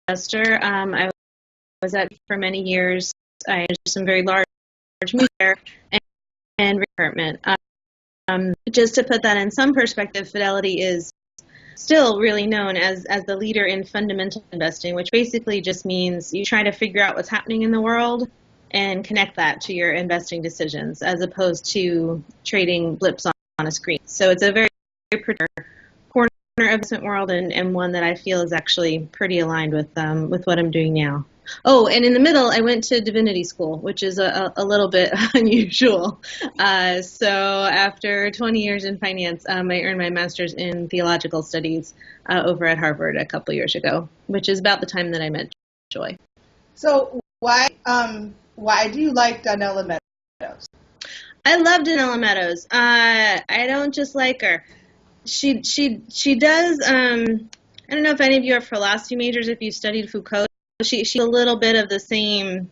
investor. I was at for many years. I had some very large moves there and apartment. Just to put that in some perspective, Fidelity is still really known as the leader in fundamental investing, which basically just means you try to figure out what's happening in the world and connect that to your investing decisions, as opposed to trading blips on a screen. So it's a very corner of the investment world, and one that I feel is actually pretty aligned with what I'm doing now. Oh, and in the middle, I went to divinity school, which is a little bit unusual. So after 20 years in finance, I earned my master's in theological studies over at Harvard a couple years ago, which is about the time that I met Joy. So why do you like Donella Meadows? I love Donella Meadows. I don't just like her. She does. I don't know if any of you are philosophy majors. If you studied Foucault. She's a little bit of the same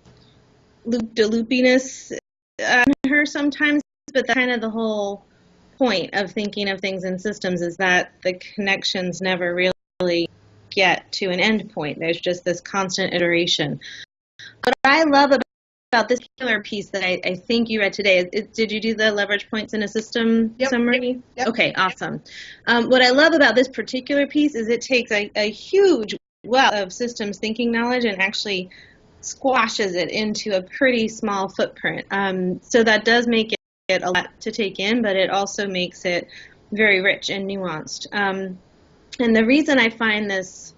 loop-de-loopiness in her sometimes, but that's kind of the whole point of thinking of things in systems, is that the connections never really get to an end point. There's just this constant iteration. What I love about this particular piece that I think you read today, did you do the leverage points in a system summary? Yep. Okay, awesome. What I love about this particular piece is it takes a huge wealth of systems thinking knowledge and actually squashes it into a pretty small footprint. So that does make it a lot to take in, but it also makes it very rich and nuanced. And the reason I find this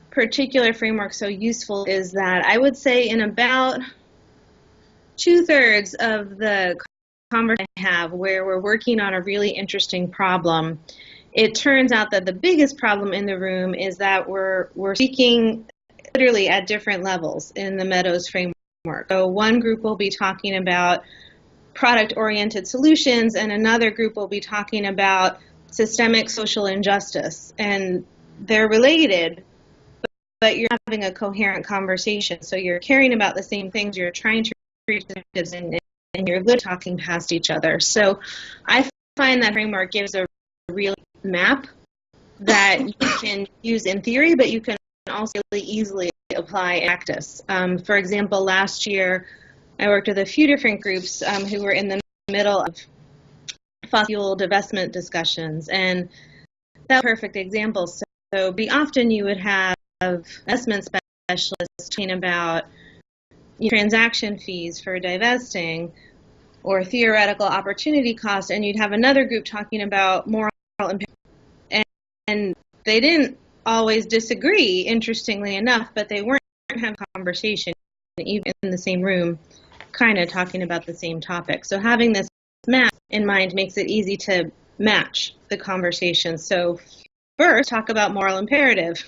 particular framework so useful is that I would say in about 2/3 of the conversation I have where we're working on a really interesting problem, it turns out that the biggest problem in the room is that we're speaking literally at different levels in the Meadows framework. So one group will be talking about product-oriented solutions, and another group will be talking about systemic social injustice. And they're related, but you're having a coherent conversation. So you're caring about the same things, you're trying to reach objectives, and you're literally talking past each other. So I find that framework gives a real map that you can use in theory, but you can also really easily apply in practice. For example, last year I worked with a few different groups who were in the middle of fossil fuel divestment discussions, and that's a perfect example. So often you would have investment specialists talking about transaction fees for divesting or theoretical opportunity cost, and you'd have another group talking about moral impact. And they didn't always disagree, interestingly enough, but they weren't having a conversation, even in the same room, kind of talking about the same topic. So having this map in mind makes it easy to match the conversation. So first, talk about moral imperative.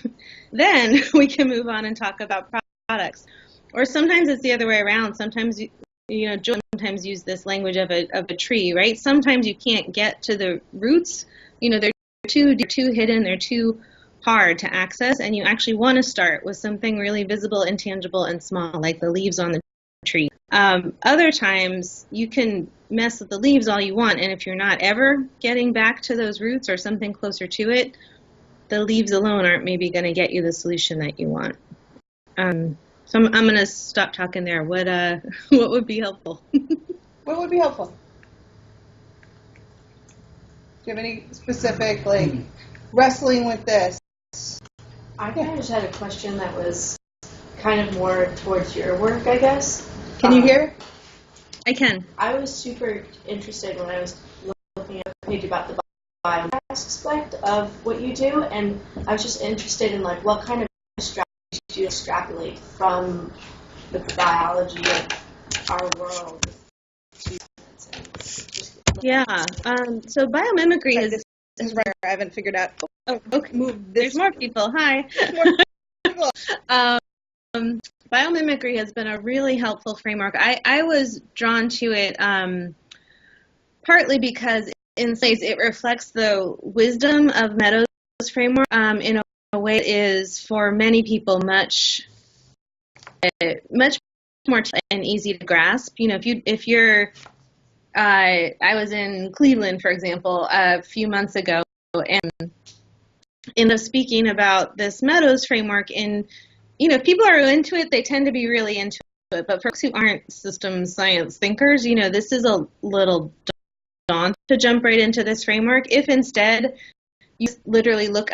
Then we can move on and talk about products. Or sometimes it's the other way around. Sometimes, Joe sometimes use this language of a tree, right? Sometimes you can't get to the roots. They're too hidden, they're too hard to access, and you actually want to start with something really visible, intangible, and small, like the leaves on the tree. Other times, you can mess with the leaves all you want, and if you're not ever getting back to those roots or something closer to it, the leaves alone aren't maybe going to get you the solution that you want. So I'm going to stop talking there. What would be helpful? What would be helpful? Do you have any specific, wrestling with this? I kind of just had a question that was kind of more towards your work, I guess. Can you hear? I can. I was super interested when I was looking at the page about the biomass aspect of what you do, and I was just interested in what kind of strategies do you extrapolate from the biology of our world. Yeah. So biomimicry This is rare. I haven't figured out. Oh, okay. There's more people. Hi. Biomimicry has been a really helpful framework. I was drawn to it partly because in some ways it reflects the wisdom of Meadows' framework in a way that is for many people much more and easy to grasp. If you're I was in Cleveland, for example, a few months ago, and ended up speaking about this Meadows framework in if people are into it, they tend to be really into it. But for folks who aren't systems science thinkers, this is a little daunting to jump right into this framework. If instead you literally look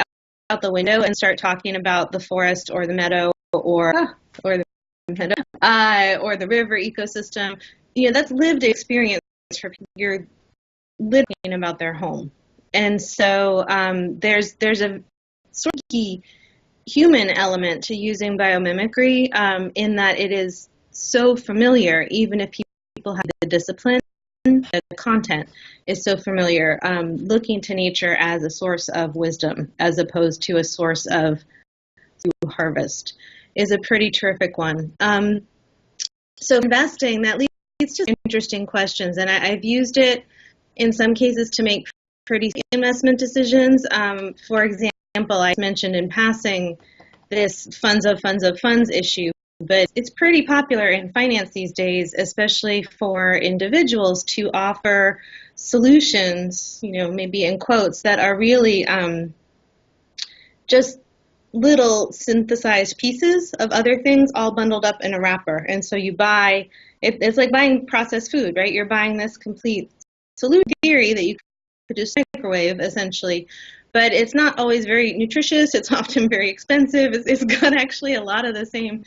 out the window and start talking about the forest or the meadow or the meadow, or the river ecosystem, that's lived experience for people. You're living about their home. And so there's a sort of key human element to using biomimicry, in that it is so familiar, even if people have the discipline, the content is so familiar. Looking to nature as a source of wisdom as opposed to a source of harvest is a pretty terrific one. So investing, that leads to interesting questions, and I've used it in some cases to make pretty investment decisions. For example, I mentioned in passing this funds of funds issue, but it's pretty popular in finance these days, especially for individuals, to offer solutions, maybe in quotes, that are really just little synthesized pieces of other things all bundled up in a wrapper. And so you buy, it's like buying processed food, right? You're buying this complete solution theory that you could just microwave, essentially. But it's not always very nutritious. It's often very expensive. It's got actually a lot of the same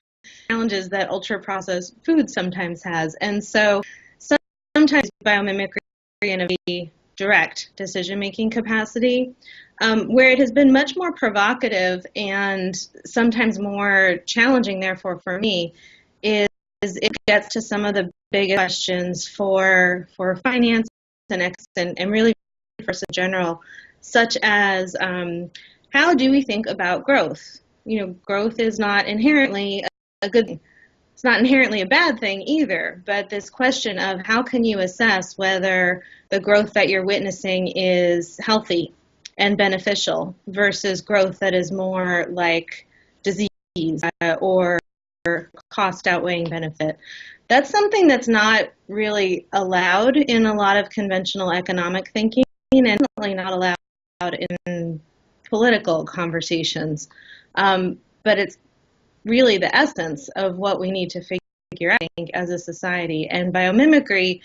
challenges that ultra-processed food sometimes has. And so sometimes biomimicry in a very direct decision-making capacity, where it has been much more provocative and sometimes more challenging, therefore, for me, is it gets to some of the biggest questions for finance and really for us in general, such as how do we think about growth? Growth is not inherently a good thing. It's not inherently a bad thing either, but this question of how can you assess whether the growth that you're witnessing is healthy and beneficial versus growth that is more like disease or cost outweighing benefit. That's something that's not really allowed in a lot of conventional economic thinking, and definitely not allowed in political conversations. But it's really the essence of what we need to figure out, I think, as a society. And biomimicry,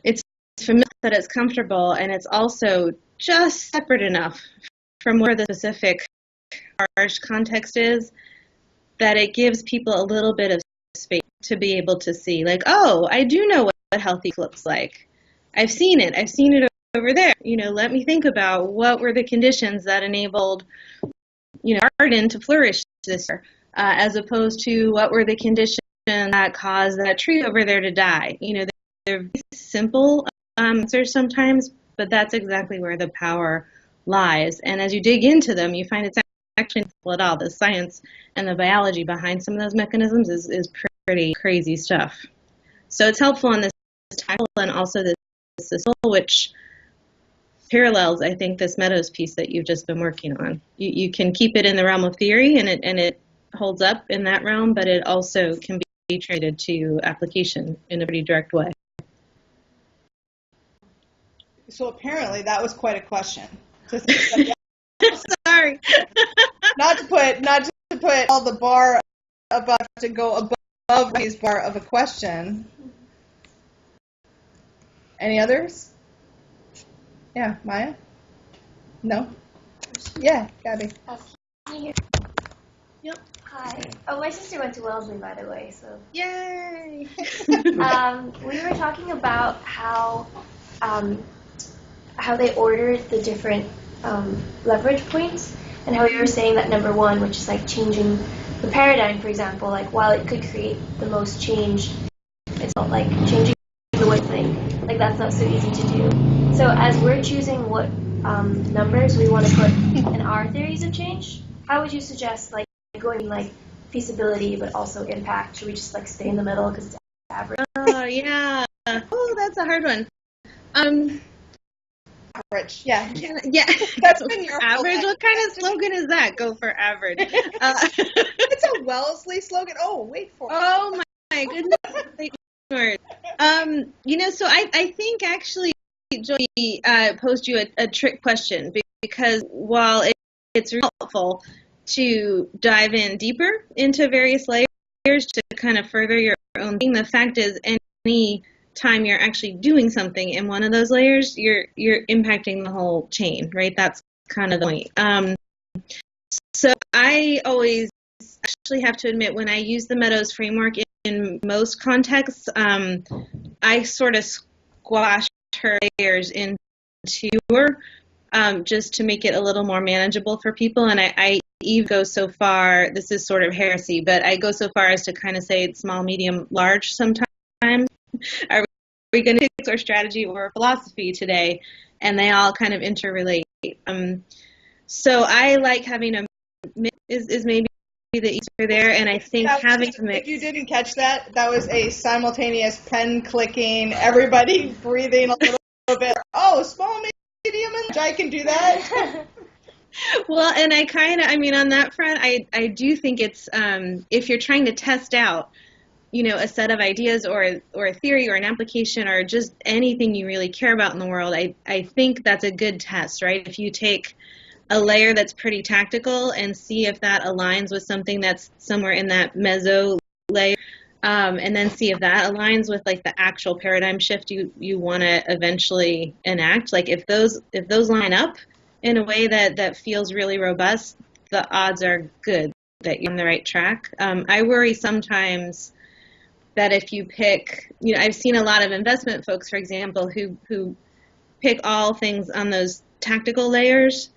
it's familiar that it's comfortable, and it's also just separate enough from where the specific harsh context is that it gives people a little bit of space to be able to see, like, oh, I do know what healthy looks like. I've seen it over there. Let me think about what were the conditions that enabled, garden to flourish this year, as opposed to what were the conditions that caused that tree over there to die. They're very simple answers sometimes, but that's exactly where the power lies. And as you dig into them, you find it's actually not at all. The science and the biology behind some of those mechanisms is pretty crazy stuff. So it's helpful on this title and also this system, which parallels, I think, this Meadows piece that you've just been working on. You can keep it in the realm of theory, and it holds up in that realm, but it also can be translated to application in a pretty direct way. So apparently that was quite a question. Sorry. not to put all the bar above, to go above Ray's bar of a question. Any others? Yeah, Maya? No? Yeah, Gabby. Yep. Hi. Oh, my sister went to Wellesley, by the way, so. Yay! We were talking about how they ordered the different leverage points, and how you were saying that number one, which is like changing the paradigm, for example, like while it could create the most change, it's not like changing the way we think. Like that's not so easy to do. So as we're choosing what numbers we want to put in our theories of change, how would you suggest like going like feasibility but also impact? Should we just like stay in the middle because it's average? Oh yeah. Oh, that's a hard one. Average. Yeah. Yeah. That's been your average. What kind of slogan is that? Go for average. It's a Wellesley slogan. Oh, wait for it. Oh my goodness. So I think actually Joey posed you a trick question, because while it's really helpful, to dive in deeper into various layers to kind of further your own thing. The fact is, any time you're actually doing something in one of those layers, you're impacting the whole chain, right? That's kind of the point. So I always actually have to admit, when I use the Meadows framework in most contexts, I sort of squash her layers into just to make it a little more manageable for people. And I even go so far, this is sort of heresy, but I go so far as to kind of say it's small, medium, large sometimes. Are we going to pick our strategy or philosophy today? And they all kind of interrelate. So I like having a mix is maybe the easier there, and I think having a mix. If you didn't catch that, that was a simultaneous pen clicking, everybody breathing a little bit. Oh, small, medium, and I can do that. Well, and I mean, on that front, I do think it's, if you're trying to test out, a set of ideas or a theory or an application or just anything you really care about in the world, I think that's a good test, right? If you take a layer that's pretty tactical and see if that aligns with something that's somewhere in that meso layer, and then see if that aligns with like the actual paradigm shift you want to eventually enact. Like if those line up in a way that feels really robust, the odds are good that you're on the right track. I worry sometimes that if you pick, I've seen a lot of investment folks, for example, who pick all things on those tactical layers,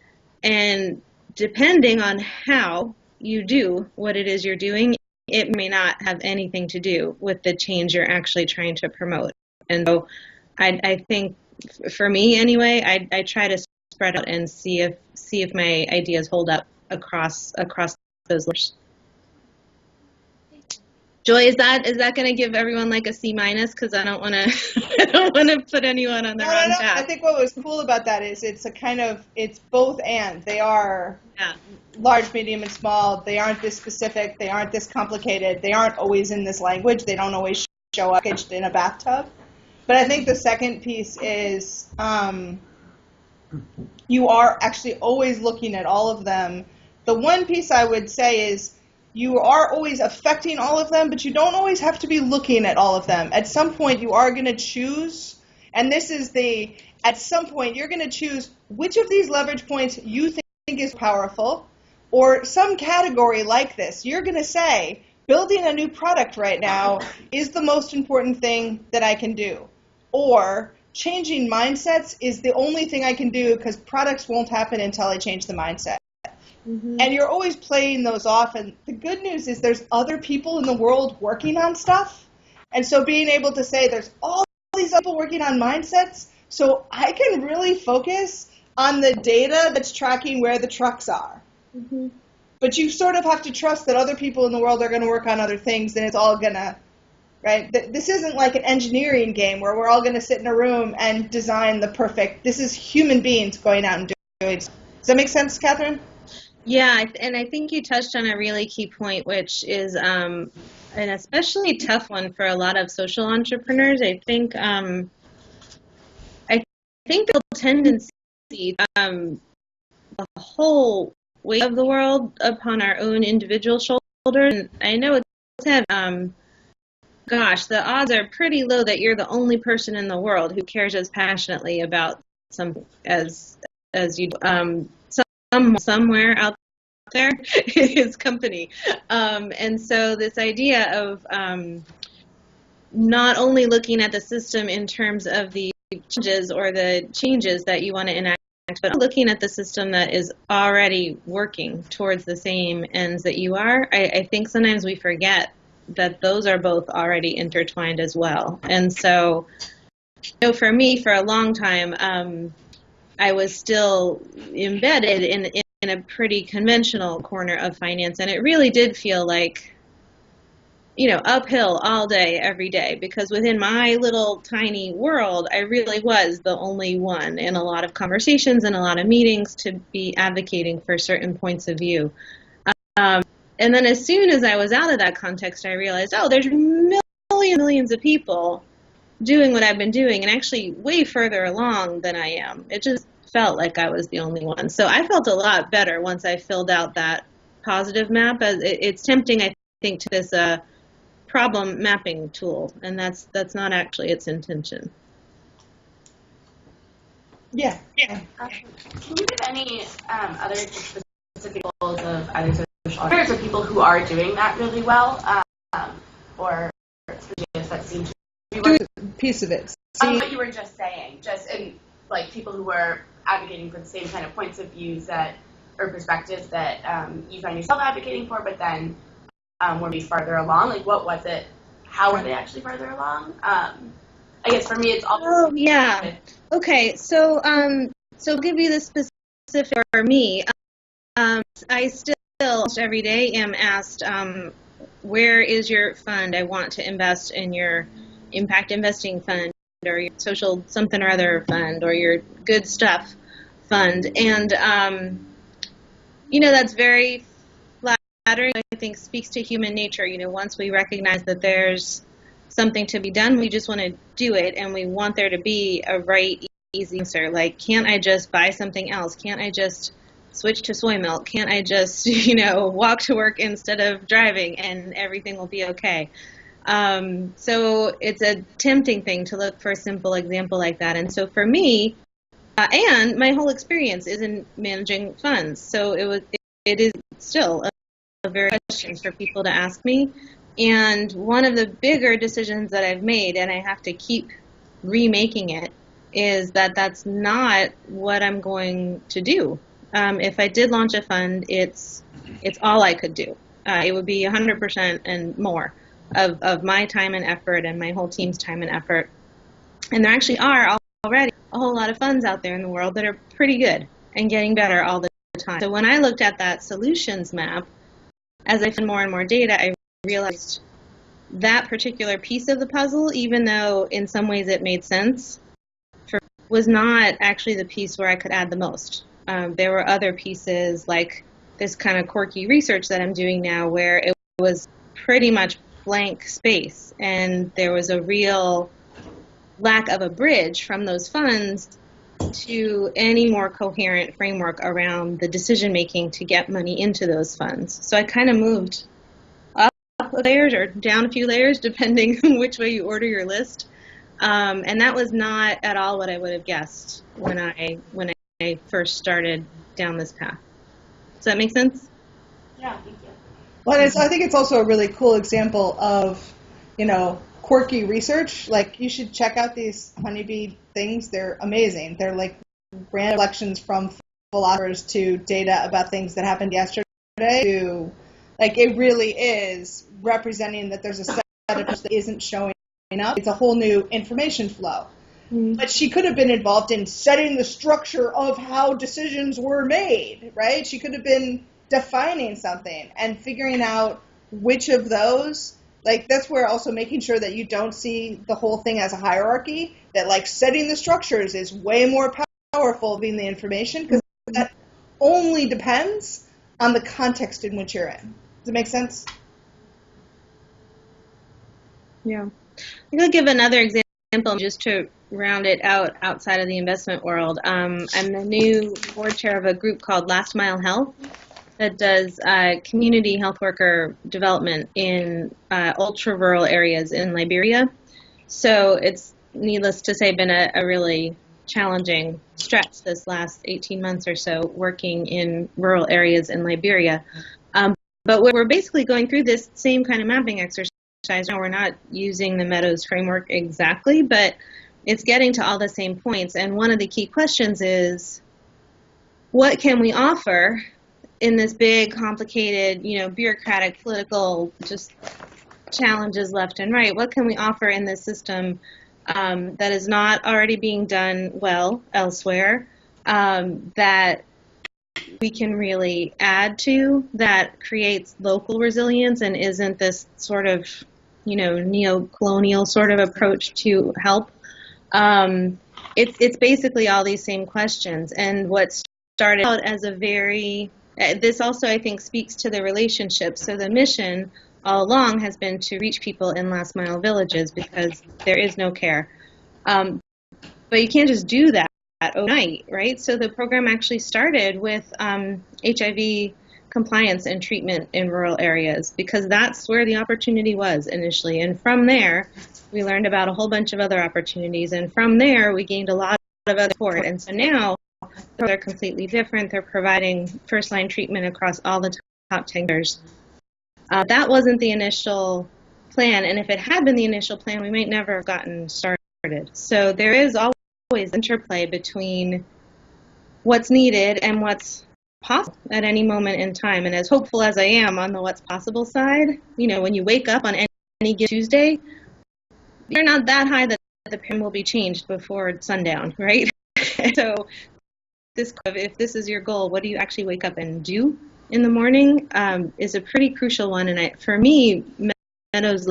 and depending on how you do what it is you're doing, it may not have anything to do with the change you're actually trying to promote. And so I think, for me anyway, I try to spread out and see if my ideas hold up across those layers. Joy, is that going to give everyone like a C-? Because I don't want to put anyone on the wrong path. I think what was cool about that is it's both and. They are large, medium, and small. They aren't this specific. They aren't this complicated. They aren't always in this language. They don't always show up in a bathtub. But I think the second piece is you are actually always looking at all of them. The one piece I would say is you are always affecting all of them, but you don't always have to be looking at all of them. At some point, you are going to choose, and at some point, you're going to choose which of these leverage points you think is powerful, or some category like this. You're going to say, building a new product right now is the most important thing that I can do. Or changing mindsets is the only thing I can do because products won't happen until I change the mindset. Mm-hmm. And you're always playing those off. And the good news is there's other people in the world working on stuff. And so being able to say there's all these people working on mindsets, so I can really focus on the data that's tracking where the trucks are. Mm-hmm. But you sort of have to trust that other people in the world are going to work on other things, and it's all going to, right? This isn't like an engineering game where we're all going to sit in a room and design the perfect. This is human beings going out and doing. Does that make sense, Katherine? Yeah, and I think you touched on a really key point, which is an especially tough one for a lot of social entrepreneurs. I think the tendency, the whole weight of the world upon our own individual shoulders. And I know it's heavy. Gosh, the odds are pretty low that you're the only person in the world who cares as passionately about something as you do. Somewhere out there is company. And so this idea of not only looking at the system in terms of the changes that you want to enact, but looking at the system that is already working towards the same ends that you are, I think sometimes we forget that those are both already intertwined as well. And so, for me, for a long time, I was still embedded in a pretty conventional corner of finance, and it really did feel like, uphill all day, every day, because within my little tiny world, I really was the only one in a lot of conversations and a lot of meetings to be advocating for certain points of view. And then as soon as I was out of that context, I realized, there's millions of people doing what I've been doing, and actually way further along than I am. It just felt like I was the only one. So I felt a lot better once I filled out that positive map. It's tempting, I think, to this problem mapping tool, and that's not actually its intention. Yeah. Can you give any other specific examples of either social entrepreneurs or people who are doing that really well, or strategies that seem to be Do a piece of it. what you were just saying, just in like people who were advocating for the same kind of points of views that or perspectives that you find yourself advocating for, but then were maybe farther along. Like, what was it? How were they actually farther along? I guess for me, it's all. Oh yeah. Okay. So so give you the specific for me. I still almost every day am asked, where is your fund? I want to invest in your impact investing fund or your social something or other fund or your good stuff fund. And, that's very flattering, I think speaks to human nature. Once we recognize that there's something to be done, we just want to do it, and we want there to be a right, easy answer. Like, can't I just buy something else? Can't I just switch to soy milk? Can't I just, walk to work instead of driving and everything will be okay? So it's a tempting thing to look for a simple example like that. And so for me, and my whole experience is in managing funds. So it is still a very question for people to ask me. And one of the bigger decisions that I've made, and I have to keep remaking it, is that that's not what I'm going to do. If I did launch a fund, it's all I could do. It would be 100% and more of my time and effort and my whole team's time and effort. And there actually are already a whole lot of funds out there in the world that are pretty good and getting better all the time. So when I looked at that solutions map, as I found more and more data, I realized that particular piece of the puzzle, even though in some ways it made sense, was not actually the piece where I could add the most. There were other pieces like this kind of quirky research that I'm doing now where it was pretty much blank space, and there was a real lack of a bridge from those funds to any more coherent framework around the decision making to get money into those funds. So I kind of moved up layers or down a few layers depending on which way you order your list. And that was not at all what I would have guessed when I first started down this path. Does that make sense? Yeah, thank you. Well, I think it's also a really cool example of, quirky research. Like, you should check out these Honeybee things. They're amazing. They're like random collections from philosophers to data about things that happened yesterday to, like, it really is representing that there's a set of that isn't showing up. It's a whole new information flow. Mm-hmm. But she could have been involved in setting the structure of how decisions were made, right? She could have been defining something and figuring out which of those, like, that's where also making sure that you don't see the whole thing as a hierarchy, that, like, setting the structures is way more powerful than the information, because that only depends on the context in which you're in. Does it make sense? Yeah. I'm going to give another example just to round it out outside of the investment world. I'm the new board chair of a group called Last Mile Health that does community health worker development in ultra-rural areas in Liberia. So it's, needless to say, been a really challenging stretch this last 18 months or so working in rural areas in Liberia. But we're basically going through this same kind of mapping exercise. Now, we're not using the Meadows framework exactly, but it's getting to all the same points. And one of the key questions is, what can we offer in this big, complicated, bureaucratic, political, just challenges left and right? What can we offer in this system that is not already being done well elsewhere, that we can really add to, that creates local resilience and isn't this sort of, neo-colonial sort of approach to help? It's basically all these same questions. And what started out as this also, I think, speaks to the relationship. So the mission all along has been to reach people in last mile villages because there is no care. But you can't just do that overnight, right? So the program actually started with HIV compliance and treatment in rural areas, because that's where the opportunity was initially. And from there, we learned about a whole bunch of other opportunities. And from there, we gained a lot of other support. And so now they're completely different. They're providing first-line treatment across all the top 10 years. That wasn't the initial plan. And if it had been the initial plan, we might never have gotten started. So there is always interplay between what's needed and what's possible at any moment in time. And as hopeful as I am on the what's possible side, when you wake up on any given Tuesday, you're not that high that the pin will be changed before sundown, right? So if this is your goal, what do you actually wake up and do in the morning is a pretty crucial one. And for me, Meadows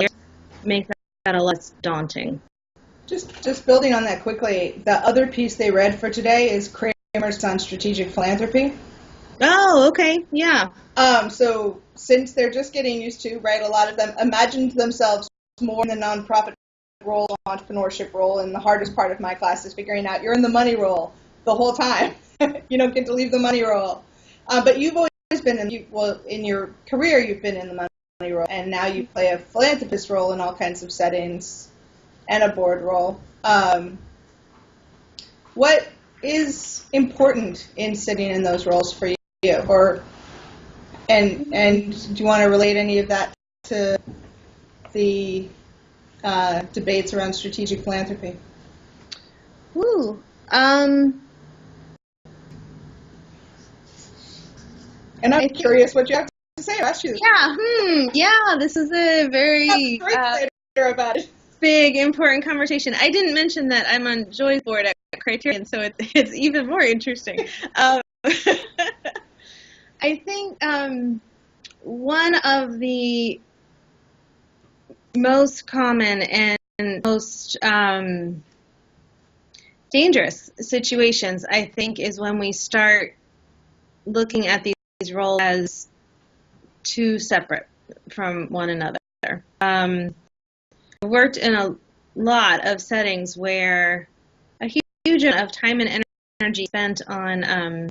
make that a less daunting. Just building on that quickly, the other piece they read for today is Kramer's on strategic philanthropy. Oh, okay, yeah. So since they're just getting used to, right, a lot of them imagined themselves more in the nonprofit role, entrepreneurship role, and the hardest part of my class is figuring out you're in the money role the whole time. You don't get to leave the money role. But you've always been in your career, you've been in the money role, and now you play a philanthropist role in all kinds of settings and a board role. What is important in sitting in those roles for you? And do you want to relate any of that to the debates around strategic philanthropy? Ooh. And I'm curious what you have to say. I asked you this. Yeah, this is a very about it. Big, important conversation. I didn't mention that I'm on Joy's board at Criterion, so it's even more interesting. I think one of the most common and most dangerous situations, I think, is when we start looking at these roles as too separate from one another. I worked in a lot of settings where a huge amount of time and energy spent on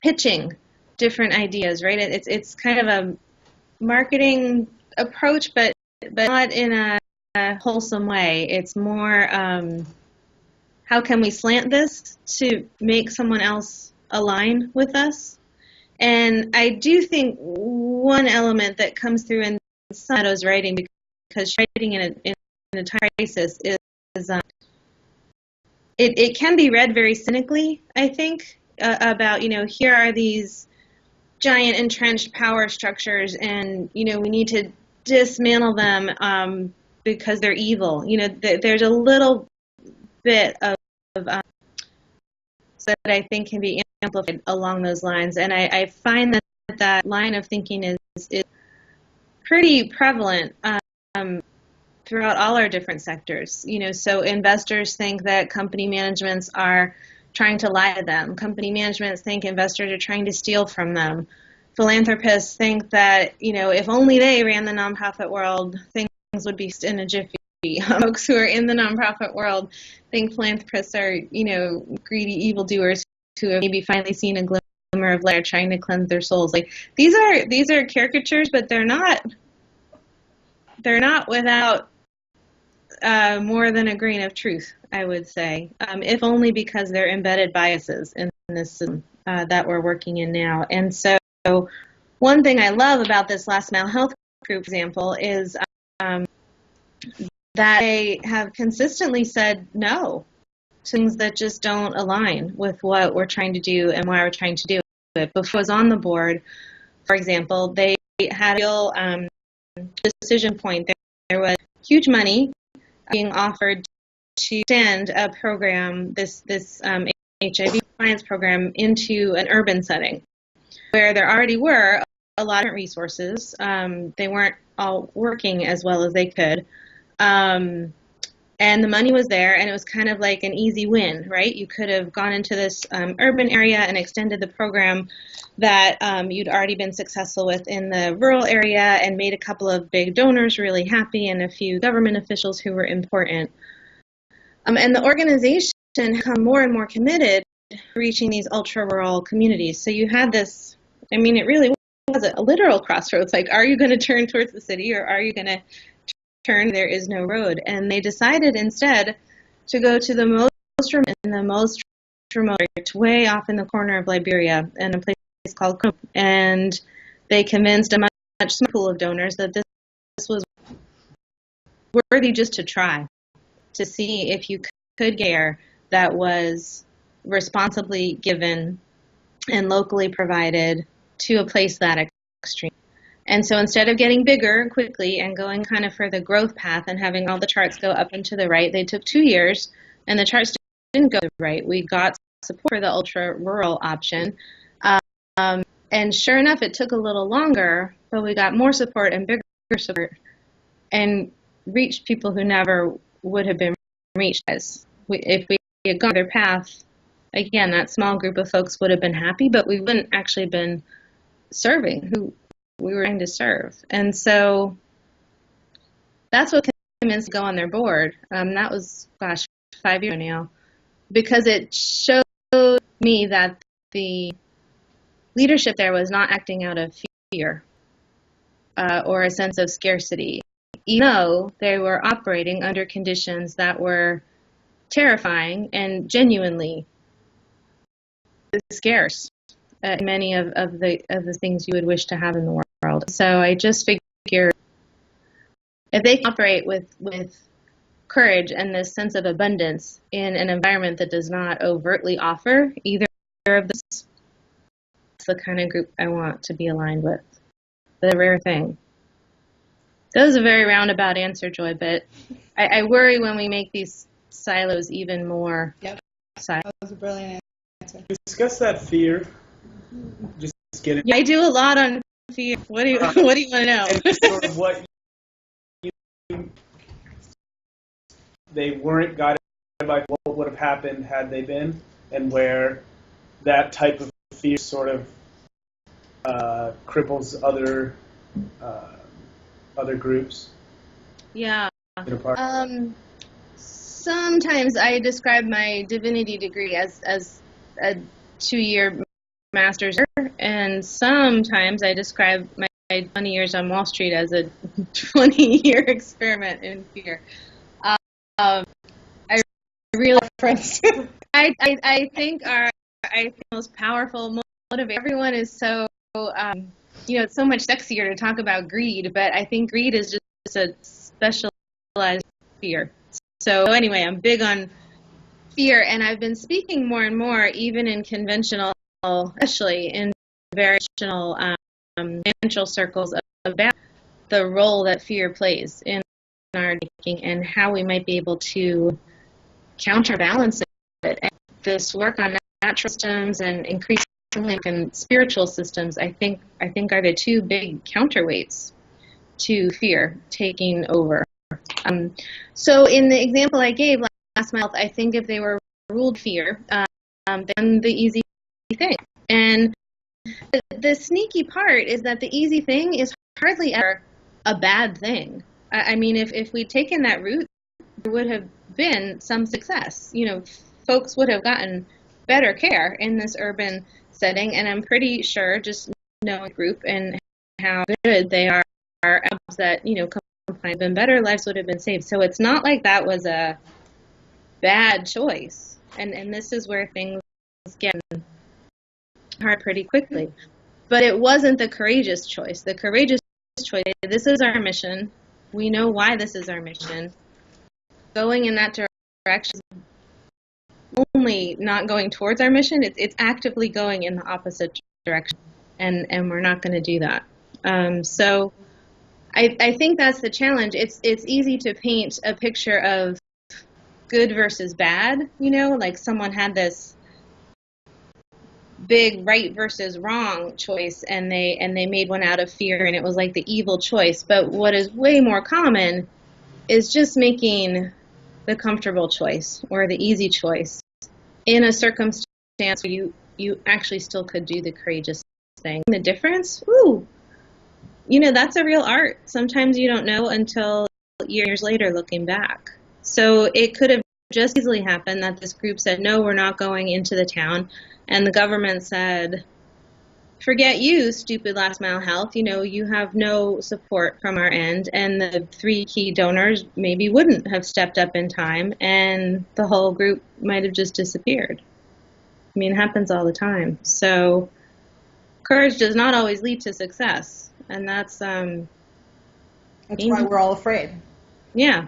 pitching different ideas, right? It's kind of a marketing approach, but not in a wholesome way. It's more, how can we slant this to make someone else align with us? And I do think one element that comes through in Meadows' writing, because writing in a time crisis is it can be read very cynically, I think, about, here are these giant entrenched power structures and, we need to dismantle them because they're evil. There's a little bit of that I think can be amplified along those lines. And I find that line of thinking is pretty prevalent throughout all our different sectors. So investors think that company managements are trying to lie to them. Company managements think investors are trying to steal from them. Philanthropists think that, if only they ran the nonprofit world, things would be in a jiffy. Folks who are in the nonprofit world think philanthropists are, greedy evildoers who have maybe finally seen a glimmer of light, trying to cleanse their souls. Like these are caricatures, but they're not without more than a grain of truth, I would say, if only because they're embedded biases in this system that we're working in now. And so one thing I love about this last mile health group example is that they have consistently said no to things that just don't align with what we're trying to do and why we're trying to do it. Before I was on the board, for example, they had a real decision point. There was huge money being offered to extend a program, this HIV compliance program, into an urban setting where there already were a lot of resources. They weren't all working as well as they could. And the money was there, and it was kind of like an easy win, right? You could have gone into this urban area and extended the program that you'd already been successful with in the rural area and made a couple of big donors really happy and a few government officials who were important. And the organization had become more and more committed to reaching these ultra-rural communities. So you had this, it really was a literal crossroads. Like, are you going to turn towards the city or are you going to turn? There is no road. And they decided instead to go to the most remote, way off in the corner of Liberia, in a place called Kump. And they convinced a much smaller pool of donors that this was worthy just to try, to see if you could get care that was responsibly given and locally provided to a place that extreme. And so instead of getting bigger quickly and going kind of for the growth path and having all the charts go up and to the right, they took 2 years and the charts didn't go to the right. We got support for the ultra rural option. And sure enough, it took a little longer, but we got more support and bigger support and reached people who never would have been reached. If we had gone their path, again, that small group of folks would have been happy, but we wouldn't actually been serving who we were trying to serve. And so that's what convinced to go on their board. That was, 5 years ago now, because it showed me that the leadership there was not acting out of fear or a sense of scarcity, even though they were operating under conditions that were terrifying and genuinely scarce. Many of the things you would wish to have in the world. So I just figure if they can operate with courage and this sense of abundance in an environment that does not overtly offer either of those, it's the kind of group I want to be aligned with. The rare thing. That was a very roundabout answer, Joy, but I worry when we make these silos even more. Yep. Silos. That was a brilliant answer. Discuss that fear. Just get it. Yeah, I do a lot on fear. What do you want to know? And sort of what they weren't guided by what would have happened had they been, and where that type of fear sort of cripples other groups. Yeah. Sometimes I describe my divinity degree as a 2-year master's, and sometimes I describe my 20 years on Wall Street as a 20-year experiment in fear. I really, I think the most powerful motivator. Everyone is so, it's so much sexier to talk about greed, but I think greed is just a specialized fear. So anyway, I'm big on fear, and I've been speaking more and more, even in conventional, especially in very financial circles, about the role that fear plays in our thinking and how we might be able to counterbalance it. And this work on natural systems and increasingly in spiritual systems, I think are the two big counterweights to fear taking over. So in the example I gave last month, I think if they were ruled fear, then the easy thing. And the sneaky part is that the easy thing is hardly ever a bad thing. I mean, if we'd taken that route, there would have been some success. Folks would have gotten better care in this urban setting, and I'm pretty sure, just knowing the group and how good they are that, compliant been better, lives would have been saved. So it's not like that was a bad choice. And this is where things get hard pretty quickly. But it wasn't the courageous choice. The courageous choice, this is our mission. We know why this is our mission. Going in that direction is only not going towards our mission. It's actively going in the opposite direction. And we're not going to do that. So I think that's the challenge. It's easy to paint a picture of good versus bad, like someone had this big right versus wrong choice and they made one out of fear and it was like the evil choice. But what is way more common is just making the comfortable choice or the easy choice in a circumstance where you actually still could do the courageous thing. The difference, that's a real art. Sometimes you don't know until years later looking back. So it could have just easily happened that this group said, no, we're not going into the town. And the government said, forget you, stupid last mile health. You have no support from our end, and the 3 key donors maybe wouldn't have stepped up in time, and the whole group might have just disappeared. I mean, it happens all the time. So courage does not always lead to success, and that's why we're all afraid. Yeah.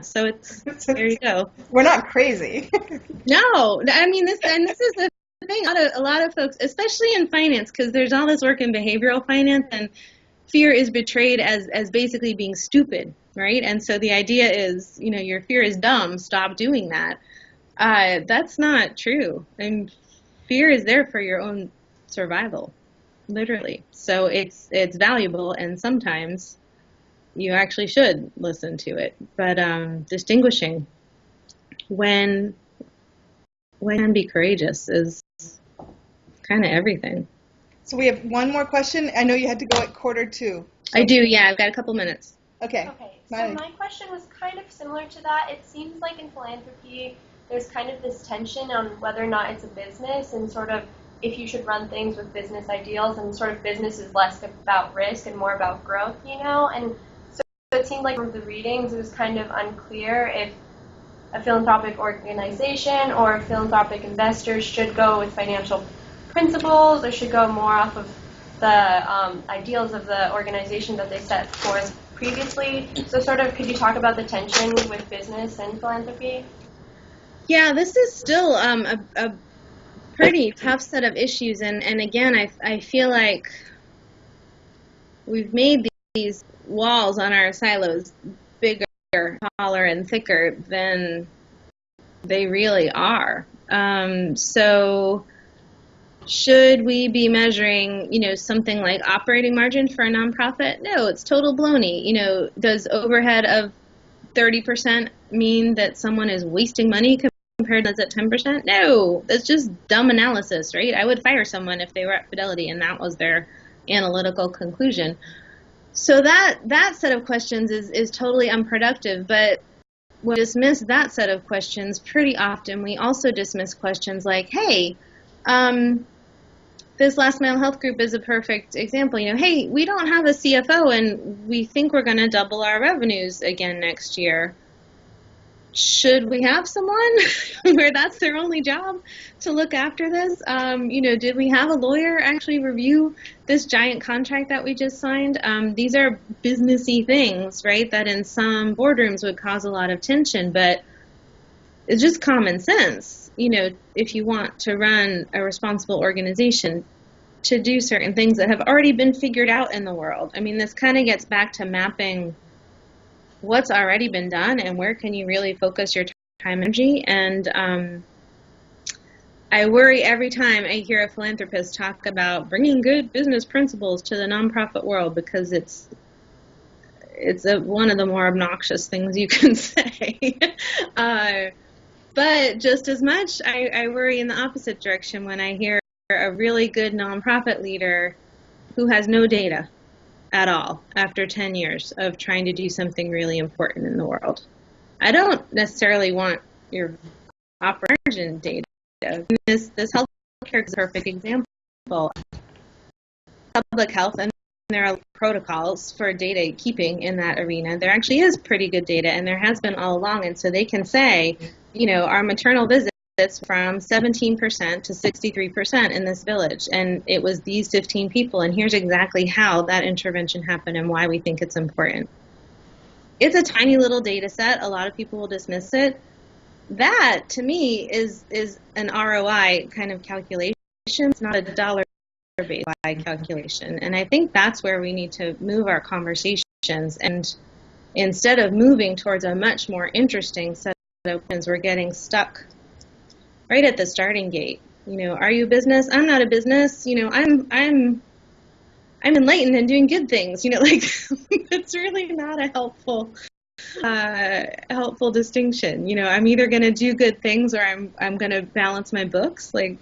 So it's there you go. We're not crazy. No, I mean this is the thing. A lot of folks, especially in finance, because there's all this work in behavioral finance, and fear is betrayed as basically being stupid, right? And so the idea is, your fear is dumb. Stop doing that. That's not true. And fear is there for your own survival, literally. So it's valuable, and sometimes you actually should listen to it. But distinguishing when be courageous is kind of everything. So we have one more question. I know you had to go at 1:45. So. I do, yeah. I've got a couple minutes. Okay. So my question was kind of similar to that. It seems like in philanthropy, there's kind of this tension on whether or not it's a business, and sort of if you should run things with business ideals, and sort of business is less about risk and more about growth, And so it seemed like from the readings, it was kind of unclear if a philanthropic organization or philanthropic investors should go with financial principles or should go more off of the ideals of the organization that they set forth previously. So sort of, could you talk about the tension with business and philanthropy? Yeah, this is still a pretty tough set of issues, and again, I feel like we've made these walls on our silos bigger, taller, and thicker than they really are. So should we be measuring, something like operating margin for a nonprofit? No, it's total baloney. Does overhead of 30% mean that someone is wasting money compared to at 10%? No, that's just dumb analysis, right? I would fire someone if they were at Fidelity and that was their analytical conclusion. So that set of questions is totally unproductive, but when we dismiss that set of questions, pretty often we also dismiss questions like, hey, this last mile health group is a perfect example. Hey, we don't have a CFO and we think we're going to double our revenues again next year. Should we have someone where that's their only job to look after this? Did we have a lawyer actually review this giant contract that we just signed? These are businessy things, right, that in some boardrooms would cause a lot of tension, but it's just common sense, if you want to run a responsible organization, to do certain things that have already been figured out in the world. I mean, this kind of gets back to mapping what's already been done and where can you really focus your time and energy. And I worry every time I hear a philanthropist talk about bringing good business principles to the nonprofit world, because it's one of the more obnoxious things you can say. But just as much, I worry in the opposite direction when I hear a really good nonprofit leader who has no data at all after 10 years of trying to do something really important in the world. I don't necessarily want your operating data. This healthcare is a perfect example. Public health, and there are protocols for data keeping in that arena. There actually is pretty good data, and there has been all along. And so they can say, our maternal visits from 17% to 63% in this village, and it was these 15 people, and here's exactly how that intervention happened and why we think it's important. It's a tiny little data set. A lot of people will dismiss it. That, to me, is an ROI kind of calculation. It's not a dollar-based calculation, and I think that's where we need to move our conversations. And instead of moving towards a much more interesting set of opinions, we're getting stuck right at the starting gate. Are you a business? I'm not a business. I'm enlightened and doing good things. It's really not a helpful distinction. I'm either going to do good things or I'm going to balance my books. Like,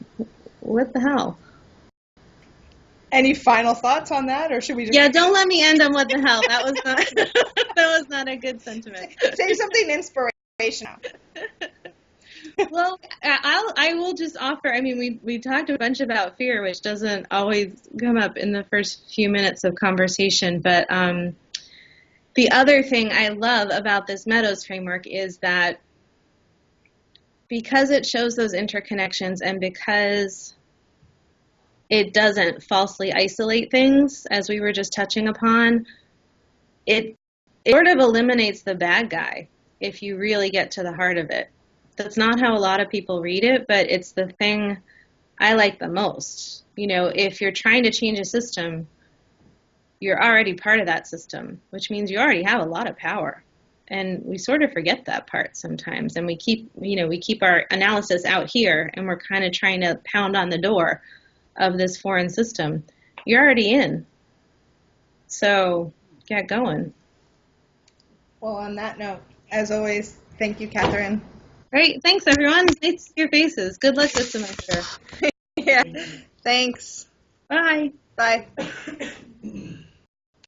what the hell? Any final thoughts on that, or should we just? Yeah, don't let me end on what the hell. That was not a good sentiment. Say something inspirational. Well, I will just offer. I mean, we talked a bunch about fear, which doesn't always come up in the first few minutes of conversation. But the other thing I love about this Meadows framework is that because it shows those interconnections and because it doesn't falsely isolate things, as we were just touching upon, it sort of eliminates the bad guy if you really get to the heart of it. That's not how a lot of people read it, but it's the thing I like the most. You know, if you're trying to change a system, you're already part of that system, which means you already have a lot of power. And we sort of forget that part sometimes. And we keep our analysis out here and we're kind of trying to pound on the door of this foreign system. You're already in. So get going. Well, on that note, as always, thank you, Katherine. Great. Thanks, everyone. Nice to see your faces. Good luck this semester. Yeah. Thanks. Bye. Bye.